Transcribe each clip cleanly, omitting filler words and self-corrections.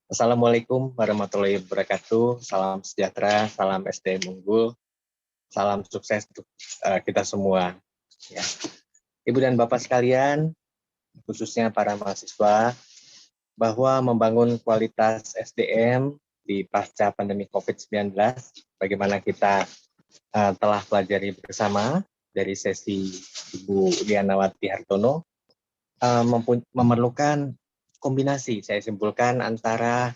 Assalamualaikum warahmatullahi wabarakatuh. Salam sejahtera, salam SDM unggul, salam sukses untuk kita semua. Ya. Ibu dan Bapak sekalian, khususnya para mahasiswa, bahwa membangun kualitas SDM di pasca pandemi COVID-19, bagaimana kita telah pelajari bersama dari sesi Ibu Lianawati Hartono, memerlukan kombinasi, saya simpulkan, antara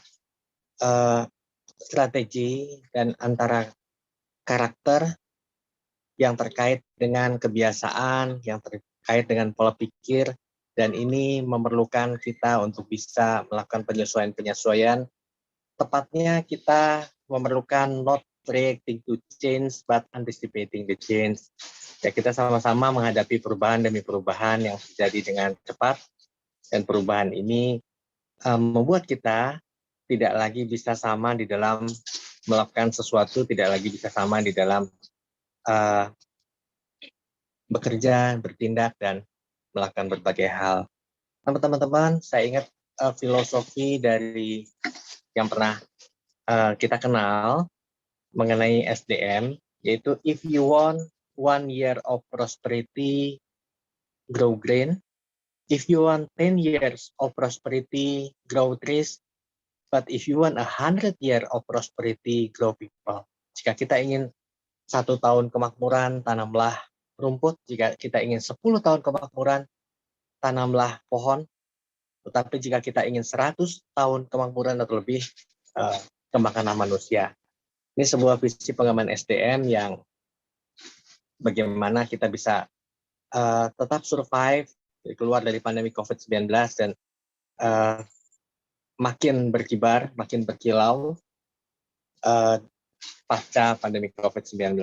strategi dan antara karakter yang terkait dengan kebiasaan, yang terkait dengan pola pikir, dan ini memerlukan kita untuk bisa melakukan penyesuaian-penyesuaian. Tepatnya kita memerlukan not reacting to change, but anticipating the change. Ya, kita sama-sama menghadapi perubahan demi perubahan yang terjadi dengan cepat, dan perubahan ini membuat kita tidak lagi bisa sama di dalam melakukan sesuatu, tidak lagi bisa sama di dalam bekerja, bertindak, dan melakukan berbagai hal. Teman-teman, saya ingat filosofi dari yang pernah kita kenal mengenai SDM, yaitu if you want 1 year of prosperity, grow green. If you want 10 years of prosperity, grow trees. But if you want 100 year of prosperity, grow people. Jika kita ingin 1 tahun kemakmuran, tanamlah rumput. Jika kita ingin 10 tahun kemakmuran, tanamlah pohon. Tetapi jika kita ingin 100 tahun kemakmuran atau lebih, kembangkanlah manusia. Ini sebuah visi pengembangan SDM yang bagaimana kita bisa tetap survive, keluar dari pandemi COVID-19 dan makin berkibar, makin berkilau pasca pandemi COVID-19.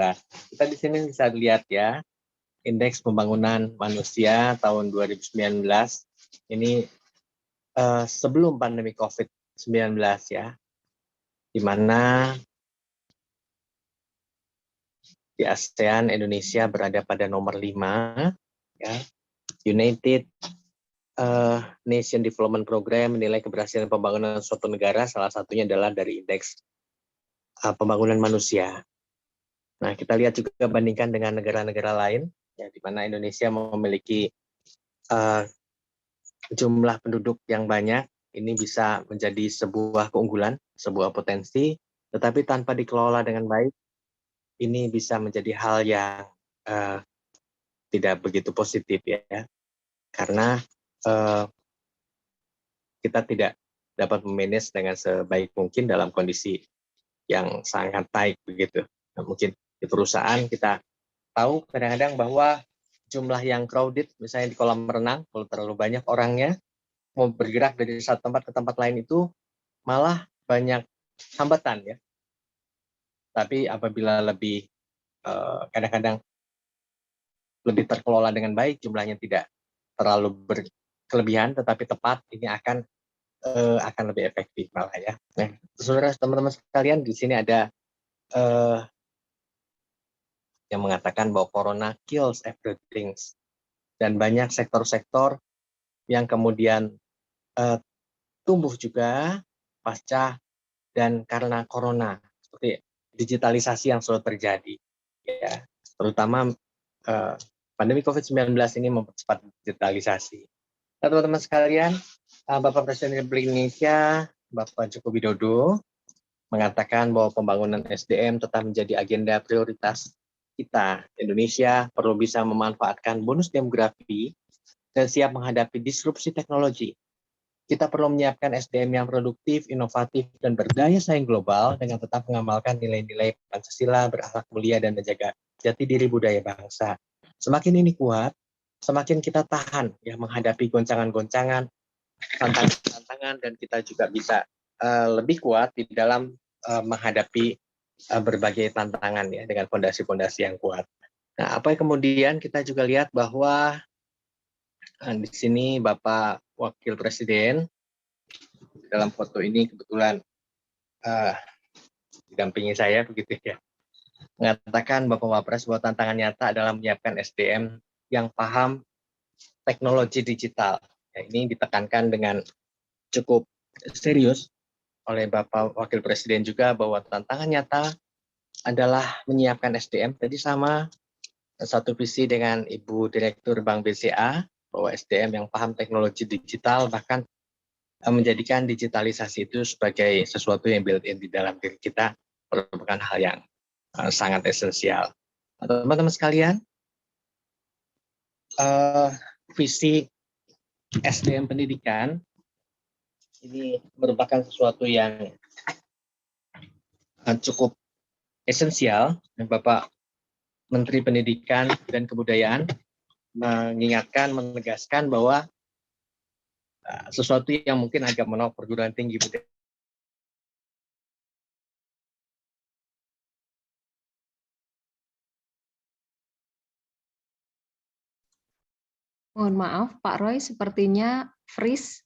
Kita di sini bisa lihat ya, indeks pembangunan manusia tahun 2019 ini sebelum pandemi COVID-19 ya, di mana di ASEAN Indonesia berada pada nomor 5 ya. United Nation Development Program menilai keberhasilan pembangunan suatu negara, salah satunya adalah dari indeks pembangunan manusia. Nah, kita lihat juga bandingkan dengan negara-negara lain, ya, di mana Indonesia memiliki jumlah penduduk yang banyak. Ini bisa menjadi sebuah keunggulan, sebuah potensi, tetapi tanpa dikelola dengan baik, ini bisa menjadi hal yang tidak begitu positif ya, karena kita tidak dapat memanage dengan sebaik mungkin dalam kondisi yang sangat baik begitu. Nah, mungkin di perusahaan kita tahu kadang-kadang bahwa jumlah yang crowded, misalnya di kolam renang, kalau terlalu banyak orangnya, mau bergerak dari satu tempat ke tempat lain itu malah banyak hambatan ya. Tapi apabila lebih kadang-kadang lebih terkelola dengan baik, jumlahnya tidak terlalu berkelebihan, tetapi tepat, ini akan lebih efektif malah ya. Nah, saudara teman-teman sekalian, di sini ada yang mengatakan bahwa corona kills everything, dan banyak sektor-sektor yang kemudian tumbuh juga pasca dan karena corona, seperti digitalisasi yang selalu terjadi ya, terutama pandemi COVID-19 ini mempercepat digitalisasi. Nah, teman-teman sekalian, Bapak Presiden Republik Indonesia, Bapak Joko Widodo, mengatakan bahwa pembangunan SDM tetap menjadi agenda prioritas kita. Indonesia perlu bisa memanfaatkan bonus demografi dan siap menghadapi disrupsi teknologi. Kita perlu menyiapkan SDM yang produktif, inovatif, dan berdaya saing global dengan tetap mengamalkan nilai-nilai Pancasila, berakhlak mulia, dan menjaga jati diri budaya bangsa. Semakin ini kuat, semakin kita tahan ya menghadapi goncangan-goncangan, tantangan, dan kita juga bisa lebih kuat di dalam menghadapi berbagai tantangan ya dengan fondasi-fondasi yang kuat. Nah, apa yang kemudian kita juga lihat bahwa di sini Bapak Wakil Presiden dalam foto ini kebetulan didampingi saya begitu ya, mengatakan Bapak Wapres bahwa tantangan nyata adalah menyiapkan SDM yang paham teknologi digital. Ya, ini ditekankan dengan cukup serius oleh Bapak Wakil Presiden juga bahwa tantangan nyata adalah menyiapkan SDM. Tadi sama satu visi dengan Ibu Direktur Bank BCA bahwa SDM yang paham teknologi digital bahkan menjadikan digitalisasi itu sebagai sesuatu yang built-in di dalam diri kita merupakan hal yang sangat esensial. Teman-teman sekalian, visi SDM pendidikan ini merupakan sesuatu yang cukup esensial. Bapak Menteri Pendidikan dan Kebudayaan mengingatkan, menegaskan bahwa sesuatu yang mungkin agak menolak perguruan tinggi budaya. Mohon maaf, Pak Roy, sepertinya freeze.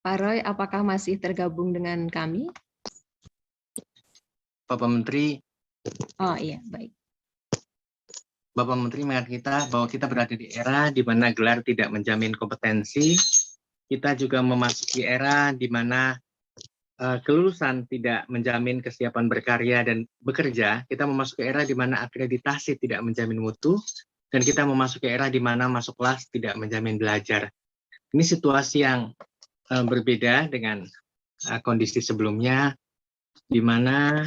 Pak Roy, apakah masih tergabung dengan kami? Bapak Menteri. Oh iya, baik. Bapak Menteri mengingat kita bahwa kita berada di era di mana gelar tidak menjamin kompetensi. Kita juga memasuki era di mana kelulusan tidak menjamin kesiapan berkarya dan bekerja. Kita memasuki era di mana akreditasi tidak menjamin mutu. Dan kita memasuki era di mana masuk kelas tidak menjamin belajar. Ini situasi yang berbeda dengan kondisi sebelumnya, di mana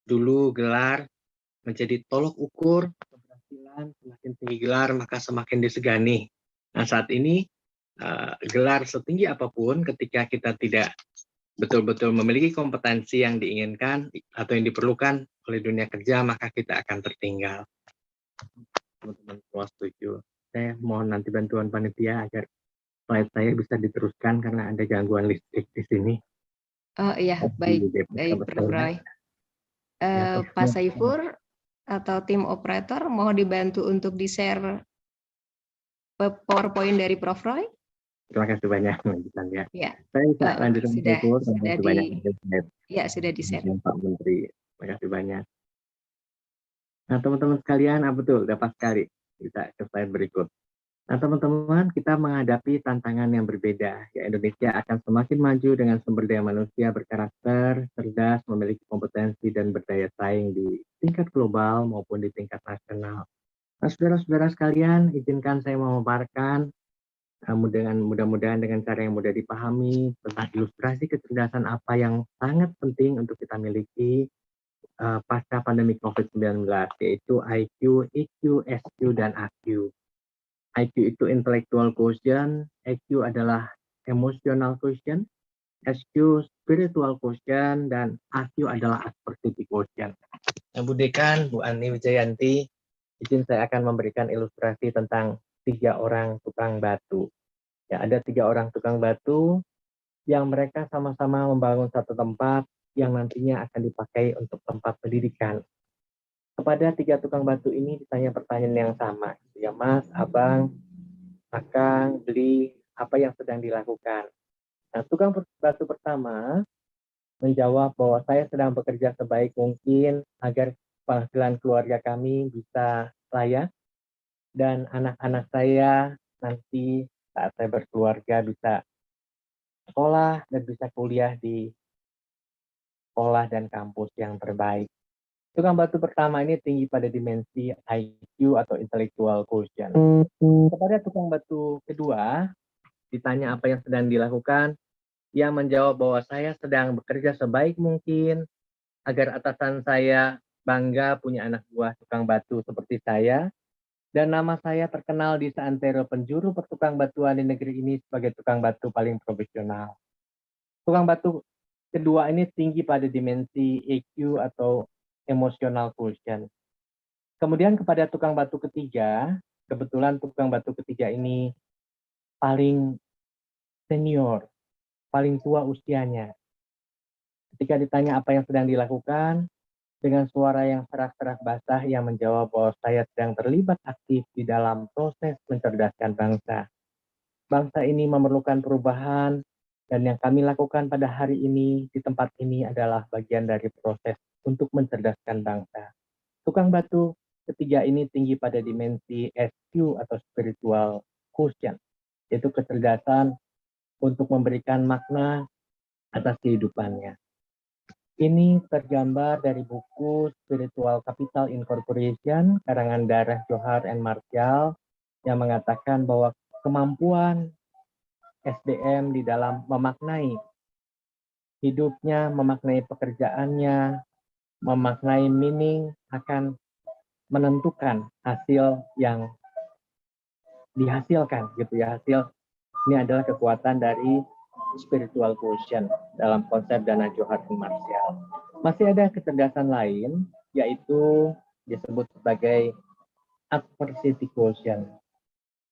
dulu gelar menjadi tolok ukur keberhasilan, semakin tinggi gelar maka semakin disegani. Nah saat ini gelar setinggi apapun ketika kita tidak betul-betul memiliki kompetensi yang diinginkan atau yang diperlukan oleh dunia kerja maka kita akan tertinggal. Teman-teman semua setuju. Saya mohon nanti bantuan panitia agar slide saya bisa diteruskan karena ada gangguan listrik di sini. Oh iya, baik, Prof. Roy. Pak Saifur atau tim operator mohon dibantu untuk di-share PowerPoint dari Prof. Roy. Terima kasih banyak lanjutan ya. Ya. Saya bisa lanjutkan sudah di-share. Pak Menteri. Terima kasih banyak. Nah, teman-teman sekalian, betul, dapat sekali. Kita ke slide berikut. Nah, teman-teman, kita menghadapi tantangan yang berbeda. Ya, Indonesia akan semakin maju dengan sumber daya manusia berkarakter, cerdas, memiliki kompetensi, dan berdaya saing di tingkat global maupun di tingkat nasional. Nah, saudara-saudara sekalian, izinkan saya memaparkan dengan mudah-mudahan dengan cara yang mudah dipahami tentang ilustrasi kecerdasan apa yang sangat penting untuk kita miliki pasca pandemi COVID-19, yaitu IQ, EQ, SQ, dan AQ. IQ itu intellectual quotient, EQ adalah emotional quotient, SQ spiritual quotient, dan AQ adalah assertivity quotient. Nah, Bu Dekan, Bu Ani Wijayanti, izin saya akan memberikan ilustrasi tentang 3 orang tukang batu. Ya, ada 3 orang tukang batu yang mereka sama-sama membangun satu tempat yang nantinya akan dipakai untuk tempat pendidikan. Kepada 3 tukang batu ini ditanya pertanyaan yang sama, ya Mas, Abang, Akang, Beli, apa yang sedang dilakukan? Nah, tukang batu pertama menjawab bahwa saya sedang bekerja sebaik mungkin agar penghasilan keluarga kami bisa layak dan anak-anak saya nanti saat saya berkeluarga bisa sekolah dan bisa kuliah di sekolah dan kampus yang terbaik. Tukang batu pertama ini tinggi pada dimensi IQ atau intellectual quotient. Kepada tukang batu kedua, ditanya apa yang sedang dilakukan, ia menjawab bahwa saya sedang bekerja sebaik mungkin agar atasan saya bangga punya anak buah tukang batu seperti saya, dan nama saya terkenal di seantero penjuru pertukang batuan di negeri ini sebagai tukang batu paling profesional. Tukang batu kedua ini tinggi pada dimensi EQ atau emotional quotient. Kemudian kepada tukang batu ketiga, kebetulan tukang batu ketiga ini paling senior, paling tua usianya. Ketika ditanya apa yang sedang dilakukan, dengan suara yang serak-serak basah ia menjawab bahwa saya sedang terlibat aktif di dalam proses mencerdaskan bangsa. Bangsa ini memerlukan perubahan, dan yang kami lakukan pada hari ini di tempat ini adalah bagian dari proses untuk mencerdaskan bangsa. Tukang batu ketiga ini tinggi pada dimensi SQ atau spiritual quotient, yaitu kecerdasan untuk memberikan makna atas kehidupannya. Ini tergambar dari buku Spiritual Capital Incorporation, karangan Darah Johar and Marshall, yang mengatakan bahwa kemampuan SDM di dalam memaknai hidupnya, memaknai pekerjaannya, memaknai meaning akan menentukan hasil yang dihasilkan gitu ya. Hasil ini adalah kekuatan dari spiritual quotient dalam konsep dana Johar dan Marshall. Masih ada kecerdasan lain, yaitu disebut sebagai adversity quotient.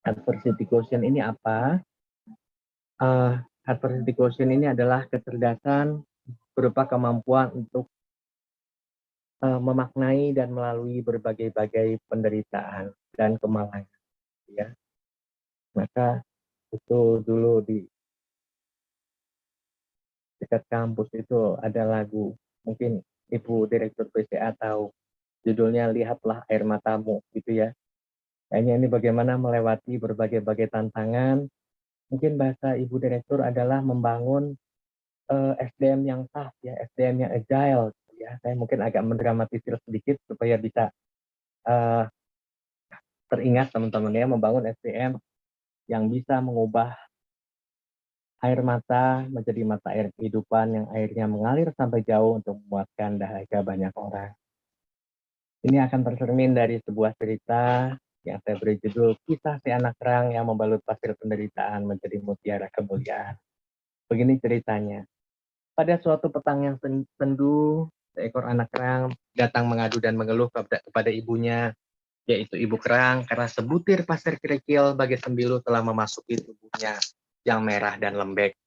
Adversity quotient ini apa? Adversity quotient ini adalah kecerdasan berupa kemampuan untuk memaknai dan melalui berbagai-bagai penderitaan dan kemalangan. Ya. Maka itu dulu di dekat kampus itu ada lagu, mungkin Ibu Direktur PCA tahu, judulnya Lihatlah Air Matamu, gitu ya. Kayaknya ini bagaimana melewati berbagai-bagai tantangan. Mungkin bahasa Ibu Direktur adalah membangun SDM yang tough, ya, SDM yang agile. Ya, saya mungkin agak mendramatisir sedikit supaya bisa teringat teman-teman ya, membangun SDM yang bisa mengubah air mata menjadi mata air kehidupan yang airnya mengalir sampai jauh untuk memuaskan dahaga banyak orang. Ini akan tercermin dari sebuah cerita yang saya beri judul Kisah Si Anak Kerang yang Membalut Pasir Penderitaan Menjadi Mutiara Kemuliaan. Begini ceritanya. Pada suatu petang yang sendu, seekor anak kerang datang mengadu dan mengeluh kepada ibunya, yaitu ibu kerang, karena sebutir pasir kerikil bagai sembilu telah memasuki tubuhnya yang merah dan lembek.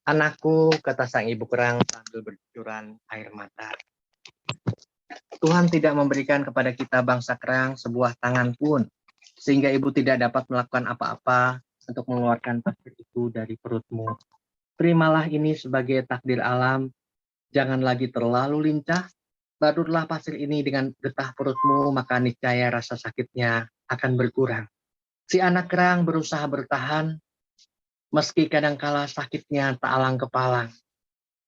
Anakku, kata sang ibu kerang sambil bercucuran air mata. Tuhan tidak memberikan kepada kita bangsa kerang sebuah tangan pun, sehingga ibu tidak dapat melakukan apa-apa untuk mengeluarkan pasir itu dari perutmu. Terimalah ini sebagai takdir alam, jangan lagi terlalu lincah, badutlah pasir ini dengan getah perutmu, maka niscaya rasa sakitnya akan berkurang. Si anak kerang berusaha bertahan, meski kadangkala sakitnya tak alang kepalang.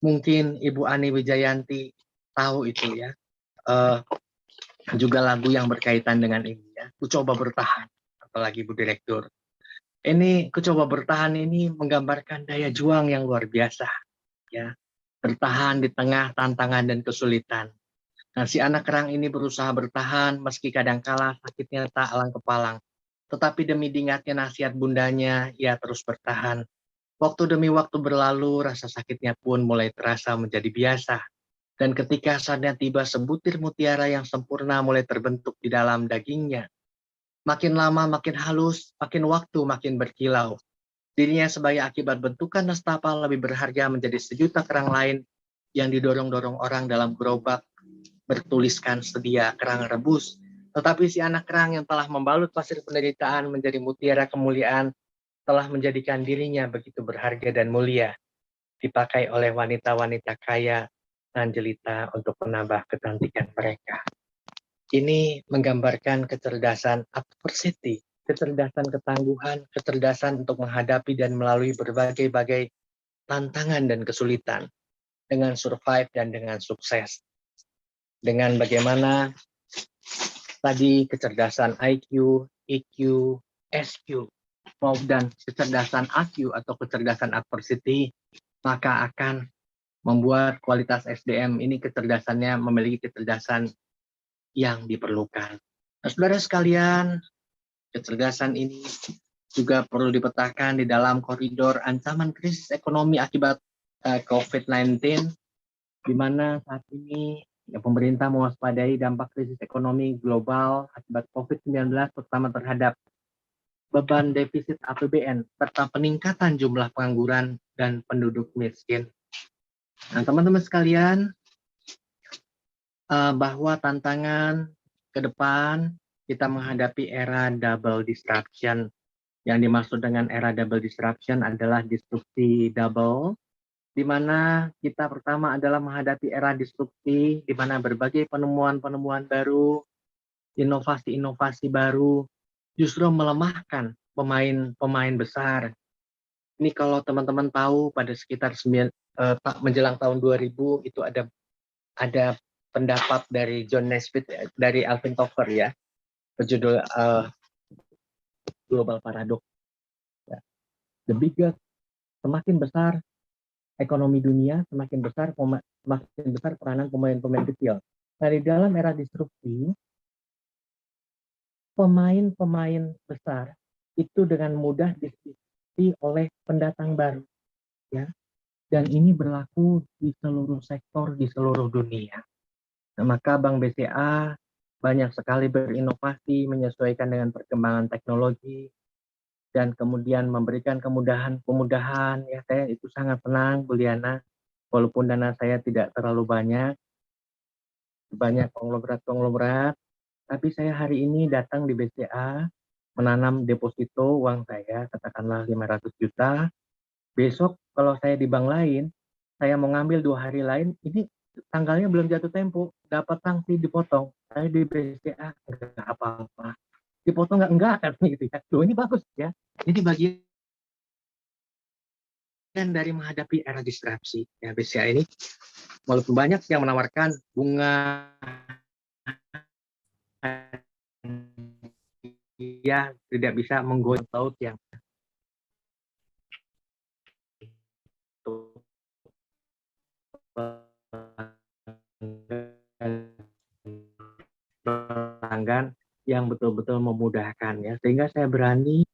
Mungkin Ibu Ani Wijayanti tahu itu ya. Juga lagu yang berkaitan dengan ini ya. Ku coba bertahan, apalagi Bu Direktur. Ini ku coba bertahan ini menggambarkan daya juang yang luar biasa ya. Bertahan di tengah tantangan dan kesulitan. Nah, si anak kerang ini berusaha bertahan meski kadangkala sakitnya tak alang kepalang. Tetapi demi diingatnya nasihat bundanya, ia terus bertahan. Waktu demi waktu berlalu, rasa sakitnya pun mulai terasa menjadi biasa. Dan ketika saatnya tiba, sebutir mutiara yang sempurna mulai terbentuk di dalam dagingnya. Makin lama makin halus, makin waktu makin berkilau. Dirinya sebagai akibat bentukan nestapa lebih berharga menjadi sejuta kerang lain yang didorong-dorong orang dalam gerobak bertuliskan sedia kerang rebus. Tetapi si anak kerang yang telah membalut pasir penderitaan menjadi mutiara kemuliaan telah menjadikan dirinya begitu berharga dan mulia, dipakai oleh wanita-wanita kaya dan jelita untuk menambah kecantikan mereka. Ini menggambarkan kecerdasan adversity, kecerdasan ketangguhan, kecerdasan untuk menghadapi dan melalui berbagai-bagai tantangan dan kesulitan dengan survive dan dengan sukses. Dengan bagaimana tadi kecerdasan IQ, EQ, SQ, dan kecerdasan AQ atau kecerdasan adversity, maka akan membuat kualitas SDM ini kecerdasannya memiliki kecerdasan yang diperlukan. Nah, saudara sekalian, kecerdasan ini juga perlu dipetakan di dalam koridor ancaman krisis ekonomi akibat COVID-19, di mana saat ini pemerintah mewaspadai dampak krisis ekonomi global akibat COVID-19, terutama terhadap beban defisit APBN, serta peningkatan jumlah pengangguran dan penduduk miskin. Nah, teman-teman sekalian, bahwa tantangan ke depan kita menghadapi era double disruption. Yang dimaksud dengan era double disruption adalah disrupsi double, di mana kita pertama adalah menghadapi era disrupsi, di mana berbagai penemuan-penemuan baru, inovasi-inovasi baru, justru melemahkan pemain-pemain besar Ini kalau teman-teman tahu pada sekitar menjelang tahun 2000 itu ada pendapat dari John Naisbitt dari Alvin Toffler ya, berjudul Global Paradox. Ya. The bigger, semakin besar ekonomi dunia, semakin besar peranan pemain-pemain kecil. Nah, di dalam era disrupsi, pemain-pemain besar itu dengan mudah diisi oleh pendatang baru, ya. Dan ini berlaku di seluruh sektor di seluruh dunia. Nah, maka Bank BCA banyak sekali berinovasi menyesuaikan dengan perkembangan teknologi dan kemudian memberikan kemudahan ya. Saya itu sangat senang, Bu Liana, walaupun dana saya tidak terlalu banyak konglomerat, tapi saya hari ini datang di BCA menanam deposito uang saya, katakanlah 500 juta. Besok kalau saya di bank lain, saya mau ngambil 2 hari lain, ini tanggalnya belum jatuh tempo, dapat sanksi dipotong. Saya di BCA enggak apa-apa. Dipotong enggak kan gitu ya. Loh, ini bagus ya. Ini bagian dari menghadapi era disrupsi. Ya, BCA ini walaupun banyak yang menawarkan bunga dia tidak bisa menggoyang laut yang pelanggan yang betul-betul memudahkan ya, sehingga saya berani.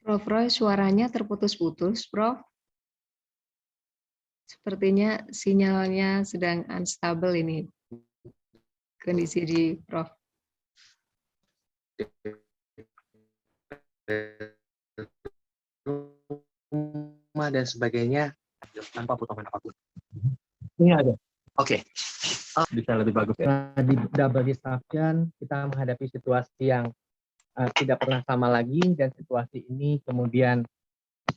Prof Roy, suaranya terputus-putus, Prof. Sepertinya sinyalnya sedang unstable ini, kondisi di Prof. Rumah dan sebagainya tanpa potongan apapun. Ini ada. Oke. Bisa lebih bagus ya. Di double disruption kita menghadapi situasi yang tidak pernah sama lagi, dan situasi ini kemudian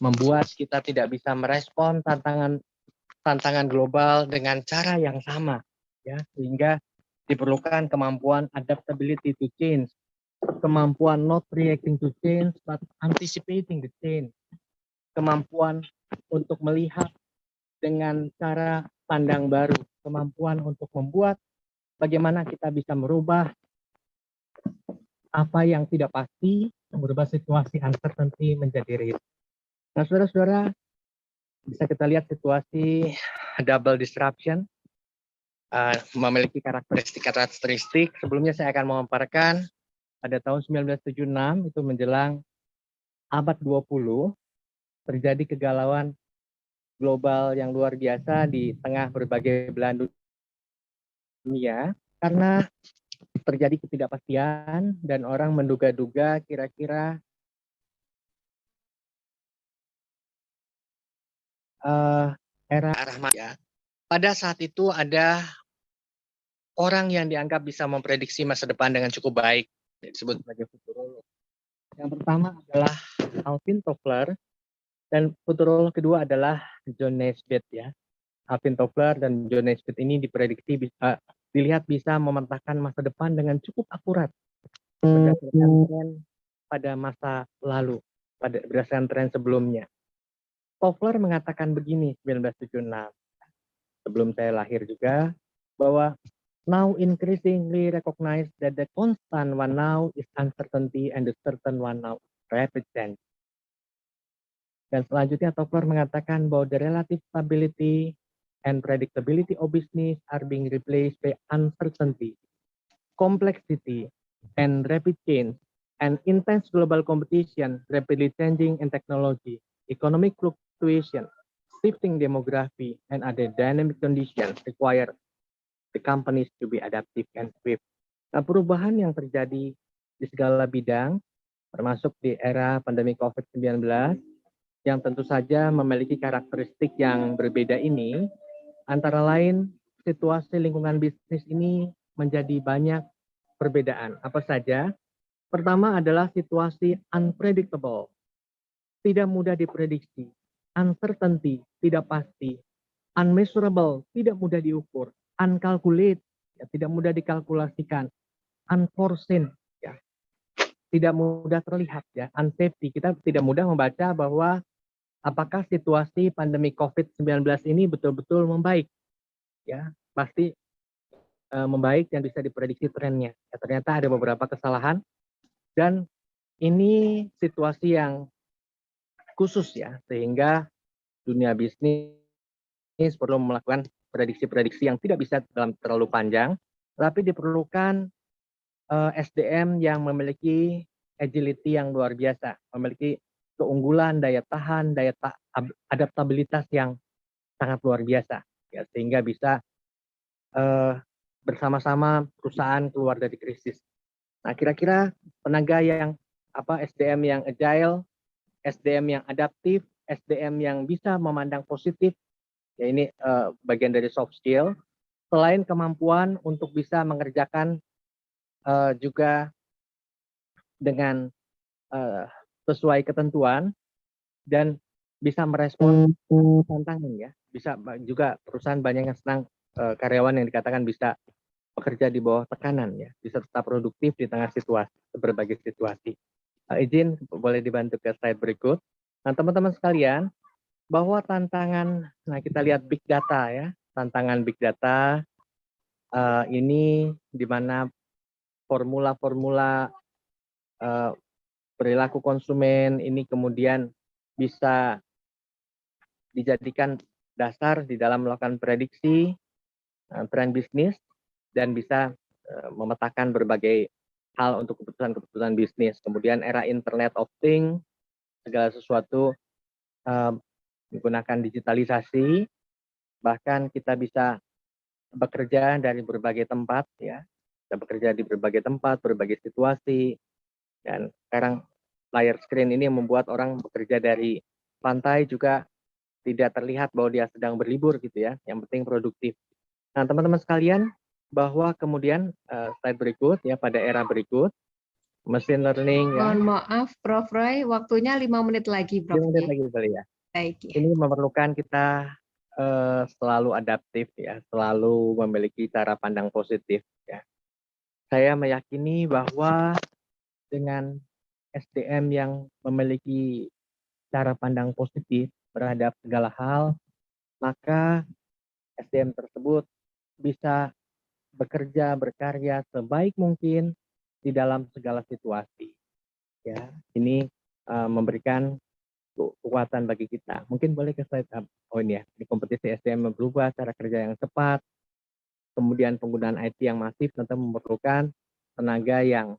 membuat kita tidak bisa merespon tantangan global dengan cara yang sama ya, sehingga diperlukan kemampuan adaptability to change, kemampuan not reacting to change but anticipating the change, kemampuan untuk melihat dengan cara pandang baru, kemampuan untuk membuat bagaimana kita bisa merubah apa yang tidak pasti, merubah situasi uncertainty menjadi real. Nah, saudara-saudara, bisa kita lihat situasi double disruption memiliki karakteristik. Sebelumnya saya akan memaparkan pada tahun 1976 itu menjelang abad 20 terjadi kegalauan global yang luar biasa di tengah berbagai belahan dunia karena terjadi ketidakpastian dan orang menduga-duga kira-kira era ya. Pada saat itu ada orang yang dianggap bisa memprediksi masa depan dengan cukup baik, disebut sebagai futurolog. Yang pertama adalah Alvin Toffler, dan futurolog kedua adalah John Naisbitt ya. Alvin Toffler dan John Naisbitt ini diprediksi dilihat bisa memetakan masa depan dengan cukup akurat berdasarkan tren pada masa lalu, berdasarkan tren sebelumnya. Toffler mengatakan begini 1976, sebelum saya lahir juga, bahwa now increasingly recognize that the constant one now is uncertainty and the certain one now rapid change. Dan selanjutnya Toffler mengatakan bahwa the relative stability and predictability of business are being replaced by uncertainty, complexity, and rapid change, and intense global competition, rapidly changing in technology, economic fluctuation, shifting demography, and other dynamic conditions require the companies to be adaptive and swift. Nah, perubahan yang terjadi di segala bidang, termasuk di era pandemi COVID-19, yang tentu saja memiliki karakteristik yang berbeda ini, antara lain situasi lingkungan bisnis ini menjadi banyak perbedaan. Apa saja? Pertama adalah situasi unpredictable, tidak mudah diprediksi, uncertainty, tidak pasti, unmeasurable, tidak mudah diukur, uncalculate, ya, tidak mudah dikalkulasikan, unforeseen, ya, tidak mudah terlihat ya, unsafety. Kita tidak mudah membaca bahwa apakah situasi pandemi COVID-19 ini betul-betul membaik. Ya, pasti membaik dan bisa diprediksi trennya. Ya, ternyata ada beberapa kesalahan dan ini situasi yang khusus ya, sehingga dunia bisnis perlu melakukan prediksi-prediksi yang tidak bisa dalam terlalu panjang, tapi diperlukan SDM yang memiliki agility yang luar biasa, memiliki keunggulan, daya tahan, adaptabilitas yang sangat luar biasa, ya, sehingga bisa bersama-sama perusahaan keluar dari krisis. Nah, kira-kira tenaga yang SDM yang agile, SDM yang adaptif, SDM yang bisa memandang positif, ya ini bagian dari soft skill. Selain kemampuan untuk bisa mengerjakan juga dengan sesuai ketentuan dan bisa merespon tantangan ya. Bisa juga perusahaan banyak yang senang karyawan yang dikatakan bisa bekerja di bawah tekanan ya, bisa tetap produktif di tengah berbagai situasi. Izin boleh dibantu ke slide berikut. Nah, teman-teman sekalian, bahwa tantangan, nah kita lihat big data ya, tantangan big data ini di mana formula-formula perilaku konsumen ini kemudian bisa dijadikan dasar di dalam melakukan prediksi tren bisnis dan bisa memetakan berbagai hal untuk keputusan-keputusan bisnis. Kemudian era Internet of Things, segala sesuatu menggunakan digitalisasi, bahkan kita bisa bekerja dari berbagai tempat, ya, kita bekerja di berbagai tempat, berbagai situasi, dan sekarang layar screen ini membuat orang bekerja dari pantai juga tidak terlihat bahwa dia sedang berlibur gitu ya, yang penting produktif. Nah, teman-teman sekalian, bahwa kemudian slide berikut ya, pada era berikut machine learning ya. Mohon maaf Prof. Roy, waktunya 5 menit lagi Prof. 5 menit lagi boleh ya. Baik ya. Ini memerlukan kita selalu adaptif ya, selalu memiliki cara pandang positif ya. Saya meyakini bahwa dengan SDM yang memiliki cara pandang positif terhadap segala hal, maka SDM tersebut bisa bekerja, berkarya sebaik mungkin di dalam segala situasi. Ya, ini memberikan kekuatan bagi kita. Mungkin boleh ke slide ini ya. Di kompetisi SDM berubah, cara kerja yang cepat, kemudian penggunaan IT yang masif tentu memerlukan tenaga yang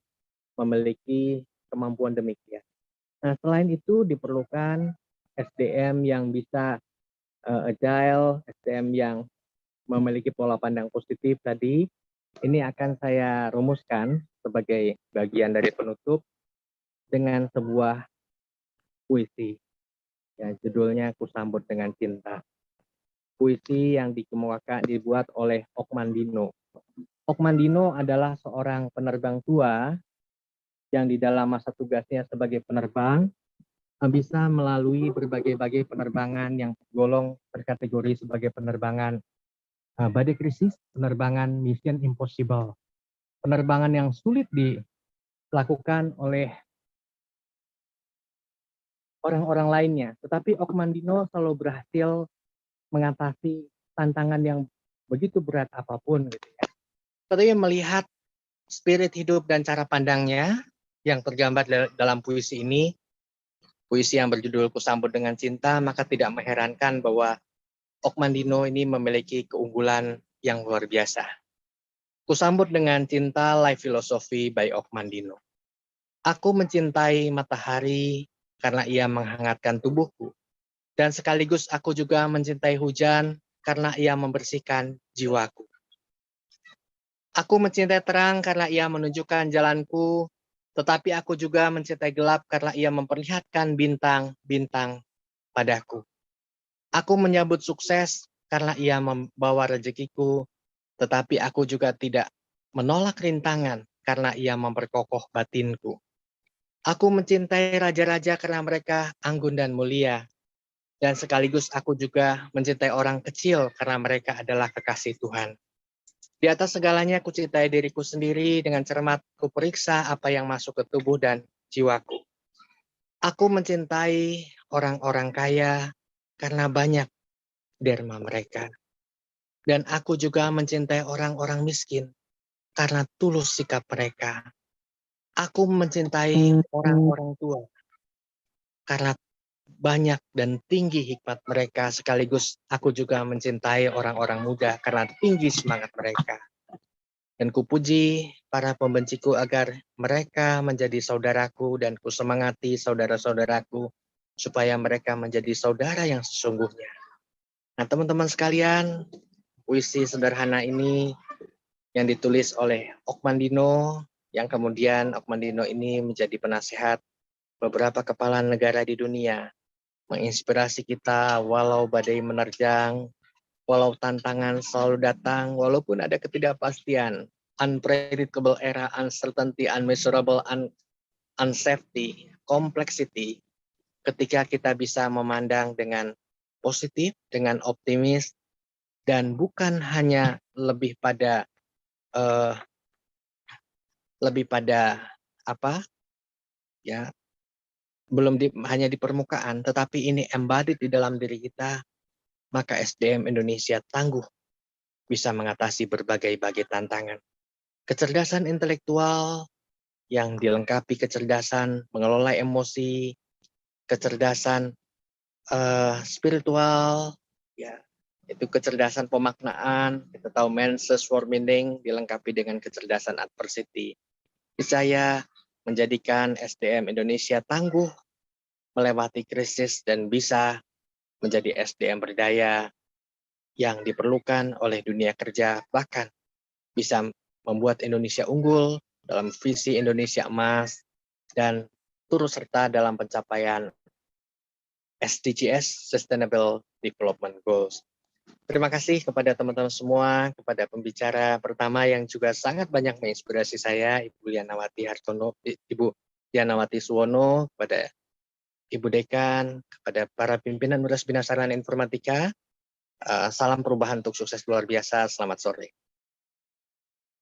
memiliki kemampuan demikian. Nah, selain itu diperlukan SDM yang bisa agile, SDM yang memiliki pola pandang positif tadi. Ini akan saya rumuskan sebagai bagian dari penutup dengan sebuah puisi. Ya, judulnya Ku Sambut Dengan Cinta. Puisi yang dibuat oleh Okmandino. Okmandino adalah seorang penerbang tua yang di dalam masa tugasnya sebagai penerbang bisa melalui berbagai penerbangan yang tergolong berkategori sebagai penerbangan badai krisis, penerbangan mission impossible, penerbangan yang sulit dilakukan oleh orang-orang lainnya. Tetapi Okmandino selalu berhasil mengatasi tantangan yang begitu berat apapun gitu ya. Tetapi melihat spirit hidup dan cara pandangnya yang tergambar dalam puisi ini, puisi yang berjudul Ku Sambut Dengan Cinta, maka tidak mengherankan bahwa Okmandino ini memiliki keunggulan yang luar biasa. Ku Sambut Dengan Cinta, Life Philosophy by Okmandino. Aku mencintai matahari karena ia menghangatkan tubuhku. Dan sekaligus aku juga mencintai hujan karena ia membersihkan jiwaku. Aku mencintai terang karena ia menunjukkan jalanku, tetapi aku juga mencintai gelap karena ia memperlihatkan bintang-bintang padaku. Aku menyambut sukses karena ia membawa rezekiku, tetapi aku juga tidak menolak rintangan karena ia memperkokoh batinku. Aku mencintai raja-raja karena mereka anggun dan mulia, dan sekaligus aku juga mencintai orang kecil karena mereka adalah kekasih Tuhan. Di atas segalanya, kucintai diriku sendiri dengan cermat, kuperiksa apa yang masuk ke tubuh dan jiwaku. Aku mencintai orang-orang kaya karena banyak derma mereka. Dan aku juga mencintai orang-orang miskin karena tulus sikap mereka. Aku mencintai orang-orang tua karena banyak dan tinggi hikmat mereka, sekaligus aku juga mencintai orang-orang muda karena tinggi semangat mereka. Dan kupuji para pembenciku agar mereka menjadi saudaraku, dan kusemangati saudara-saudaraku supaya mereka menjadi saudara yang sesungguhnya. Nah, teman-teman sekalian, puisi sederhana ini yang ditulis oleh Okmandino, yang kemudian Okmandino ini menjadi penasehat beberapa kepala negara di dunia, menginspirasi kita walau badai menerjang, walau tantangan selalu datang, walaupun ada ketidakpastian, unpredictable era, uncertainty, unmeasurable, unsafety, complexity, ketika kita bisa memandang dengan positif, dengan optimis, dan bukan hanya lebih pada apa ya, belum hanya di permukaan, tetapi ini embodied di dalam diri kita, maka SDM Indonesia tangguh bisa mengatasi berbagai-bagai tantangan. Kecerdasan intelektual yang dilengkapi kecerdasan mengelola emosi, kecerdasan spiritual, ya, itu kecerdasan pemaknaan, kita tahu Menses for Meaning, dilengkapi dengan kecerdasan adversity. Saya menjadikan SDM Indonesia tangguh melewati krisis dan bisa menjadi SDM berdaya yang diperlukan oleh dunia kerja, bahkan bisa membuat Indonesia unggul dalam visi Indonesia Emas dan turut serta dalam pencapaian SDGs, Sustainable Development Goals. Terima kasih kepada teman-teman semua, kepada pembicara pertama yang juga sangat banyak menginspirasi saya, Ibu Lianawati Hartono, Ibu Lianawati Suwono, kepada Ibu Dekan, kepada para pimpinan Universitas Bina Sarana Informatika. Salam perubahan untuk sukses luar biasa. Selamat sore.